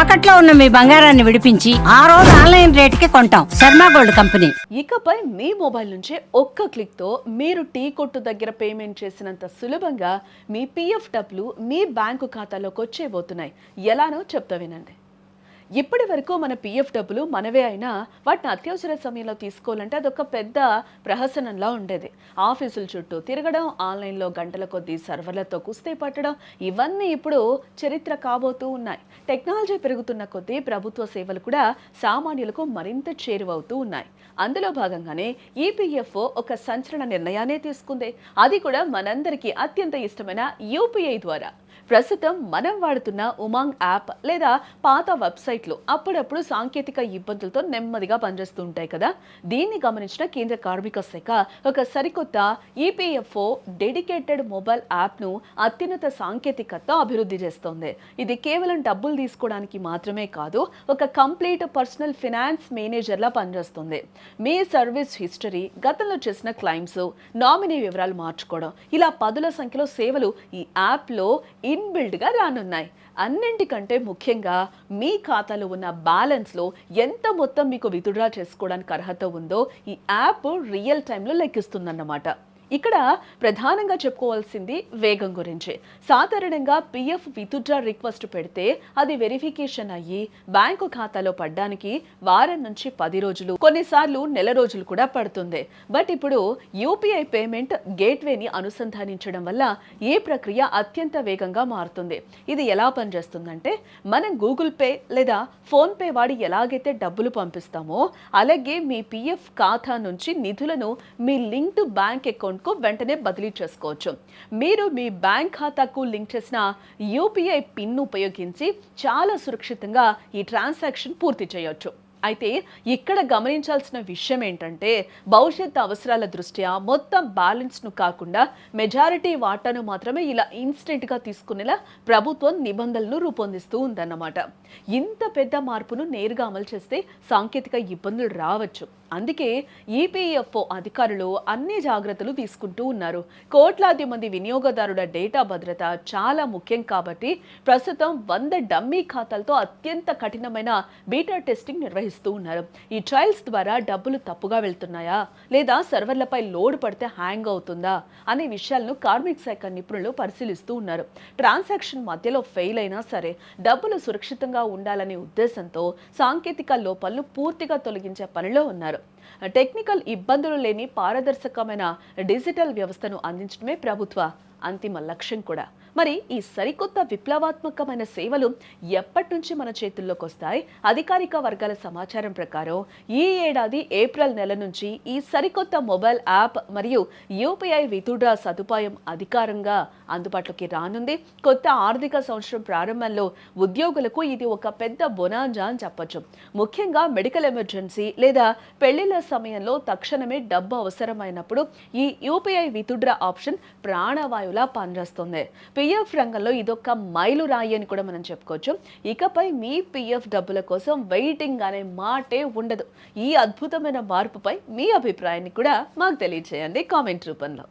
తాకట్లో ఉన్న మీ బంగారాన్ని విడిపించి ఆ రోజు ఆన్లైన్ రేటుకి కొంటాం. Sharma gold company. ఇకపై మీ మొబైల్ నుంచే ఒక్క క్లిక్తో మీరు టీ కొట్టు దగ్గర పేమెంట్ చేసినంత సులభంగా మీ పిఎఫ్ డబ్బులు మీ బ్యాంకు ఖాతాలోకి వచ్చేబోతున్నాయి. ఎలానో చెప్తా వినండి. ఇప్పటి వరకు మన పిఎఫ్ డబ్బులు మనవే అయినా వాటిని అత్యవసర సమయంలో తీసుకోవాలంటే అదొక పెద్ద ప్రహసనంలా ఉండేది. ఆఫీసుల చుట్టూ తిరగడం, ఆన్లైన్లో గంటల కొద్దీ సర్వర్లతో కుస్తీ పట్టడం, ఇవన్నీ ఇప్పుడు చరిత్ర కాబోతూ ఉన్నాయి. టెక్నాలజీ పెరుగుతున్న కొద్దీ ప్రభుత్వ సేవలు కూడా సామాన్యులకు మరింత చేరువవుతూ ఉన్నాయి. అందులో భాగంగానే ఈపీఎఫ్ఓ ఒక సంచలన నిర్ణయాన్ని తీసుకుంది. అది కూడా మనందరికీ అత్యంత ఇష్టమైన యూపీఐ ద్వారా. ప్రస్తుతం మనం వాడుతున్న ఉమాంగ్ యాప్ లేదా పాత వెబ్సైట్లు అప్పుడప్పుడు సాంకేతిక ఇబ్బందులతో నెమ్మదిగా పనిచేస్తూ ఉంటాయి కదా. దీన్ని గమనించిన కేంద్ర కార్మిక శాఖ ఒక సరికొత్త ఈపీఎఫ్ఓ డెడికేటెడ్ మొబైల్ యాప్ను అత్యున్నత సాంకేతికతతో అభివృద్ధి చేస్తోంది. ఇది కేవలం డబ్బులు తీసుకోవడానికి మాత్రమే కాదు, ఒక కంప్లీట్ పర్సనల్ ఫినాన్స్ మేనేజర్లా పనిచేస్తుంది. మీ సర్వీస్ హిస్టరీ, గతంలో చేసిన క్లైమ్స్, నామినీ వివరాలు మార్చుకోవడం, ఇలా పదుల సంఖ్యలో సేవలు ఈ యాప్లో ఇన్బిల్డ్గా రానున్నాయి. అన్నింటికంటే ముఖ్యంగా మీ ఖాతాలో ఉన్న బ్యాలెన్స్లో ఎంత మొత్తం మీకు విత్డ్రా చేసుకోవడానికి అర్హత ఉందో ఈ యాప్ రియల్ టైంలో లెక్కిస్తుందన్నమాట. ఇక్కడ ప్రధానంగా చెప్పుకోవాల్సింది వేగం గురించి. సాధారణంగా పిఎఫ్ విత్డ్రా రిక్వెస్ట్ పెడితే అది వెరిఫికేషన్ అయ్యి బ్యాంకు ఖాతాలో పడ్డానికి వారం నుంచి 10 రోజులు, కొన్నిసార్లు నెల రోజులు కూడా పడుతుంది. బట్ ఇప్పుడు యూపీఐ పేమెంట్ గేట్వేని అనుసంధానించడం వల్ల ఈ ప్రక్రియ అత్యంత వేగంగా మారుతుంది. ఇది ఎలా పనిచేస్తుందంటే, మనం గూగుల్ పే లేదా ఫోన్ పే వాడి ఎలాగైతే డబ్బులు పంపిస్తామో అలాగే మీ పిఎఫ్ ఖాతా నుంచి నిధులను మీ లింక్డ్ బ్యాంక్ అకౌంట్ వెంటనే బదిలీ చేసుకోవచ్చు. మీరు మీ బ్యాంక్ ఖాతాకు లింక్ చేసిన యూపీఐ పిన్ ఉపయోగించి చాలా సురక్షితంగా ఈ ట్రాన్సాక్షన్ పూర్తి చేయొచ్చు. అయితే ఇక్కడ గమనించాల్సిన విషయం ఏంటంటే, భవిష్యత్ అవసరాల దృష్ట్యా మొత్తం బ్యాలెన్స్ను కాకుండా మెజారిటీ వాటాను మాత్రమే ఇలా ఇన్స్టెంట్గా తీసుకునేలా ప్రభుత్వం నిబంధనలను రూపొందిస్తూ ఉందన్నమాట. ఇంత పెద్ద మార్పును నేరుగా అమలు చేస్తే సాంకేతిక ఇబ్బందులు రావచ్చు. అందుకే ఈపీఎఫ్ఓ అధికారులు అన్ని జాగ్రత్తలు తీసుకుంటూ ఉన్నారు. కోట్లాది మంది వినియోగదారుల డేటా భద్రత చాలా ముఖ్యం కాబట్టి ప్రస్తుతం 100 డమ్మీ ఖాతాలతో అత్యంత కఠినమైన బీటా టెస్టింగ్ నిర్వహిస్తూ ఉన్నారు. ఈ ట్రయల్స్ ద్వారా డబ్బులు తప్పుగా వెళ్తున్నాయా లేదా సర్వర్లపై లోడ్ పడితే హ్యాంగ్ అవుతుందా అనే విషయాలను కార్మిక శాఖ నిపుణులు పరిశీలిస్తూ ఉన్నారు. ట్రాన్సాక్షన్ మధ్యలో ఫెయిల్ అయినా సరే డబ్బులు సురక్షితంగా ఉండాలనే ఉద్దేశంతో సాంకేతిక లోపాలను పూర్తిగా తొలగించే పనిలో ఉన్నారు. టెక్నికల్ ఇబ్బందులు లేని పారదర్శకమైన డిజిటల్ వ్యవస్థను అందించడమే ప్రభుత్వ అంతిమ లక్ష్యం కూడా. మరి ఈ సరికొత్త విప్లవాత్మకమైన సేవలు ఎప్పటి నుంచి మన చేతుల్లోకి వస్తాయి? అధికారిక వర్గాల సమాచారం ప్రకారం ఈ ఏడాది ఏప్రిల్ నెల నుంచి ఈ సరికొత్త మొబైల్ యాప్ మరియు యూపీఐ విత్డ్రా సదుపాయం అధికారంగా అందుబాటులోకి రానుంది. కొత్త ఆర్థిక సంవత్సరం ప్రారంభంలో ఉద్యోగులకు ఇది ఒక పెద్ద బొనాంజా అని చెప్పొచ్చు. ముఖ్యంగా మెడికల్ ఎమర్జెన్సీ లేదా పెళ్లిళ్ల సమయంలో తక్షణమే డబ్బు అవసరమైనప్పుడు ఈ యూపీఐ విత్డ్రా ఆప్షన్ ప్రాణవాయువులా పనిచేస్తుంది. పిఎఫ్ రంగంలో ఇదొక మైలురాయి అని కూడా మనం చెప్పుకోవచ్చు. ఇకపై మీ పిఎఫ్ డబ్బుల కోసం వెయిటింగ్ అనే మాటే ఉండదు. ఈ అద్భుతమైన మార్పుపై మీ అభిప్రాయాన్ని కూడా మాకు తెలియజేయండి కామెంట్ రూపంలో.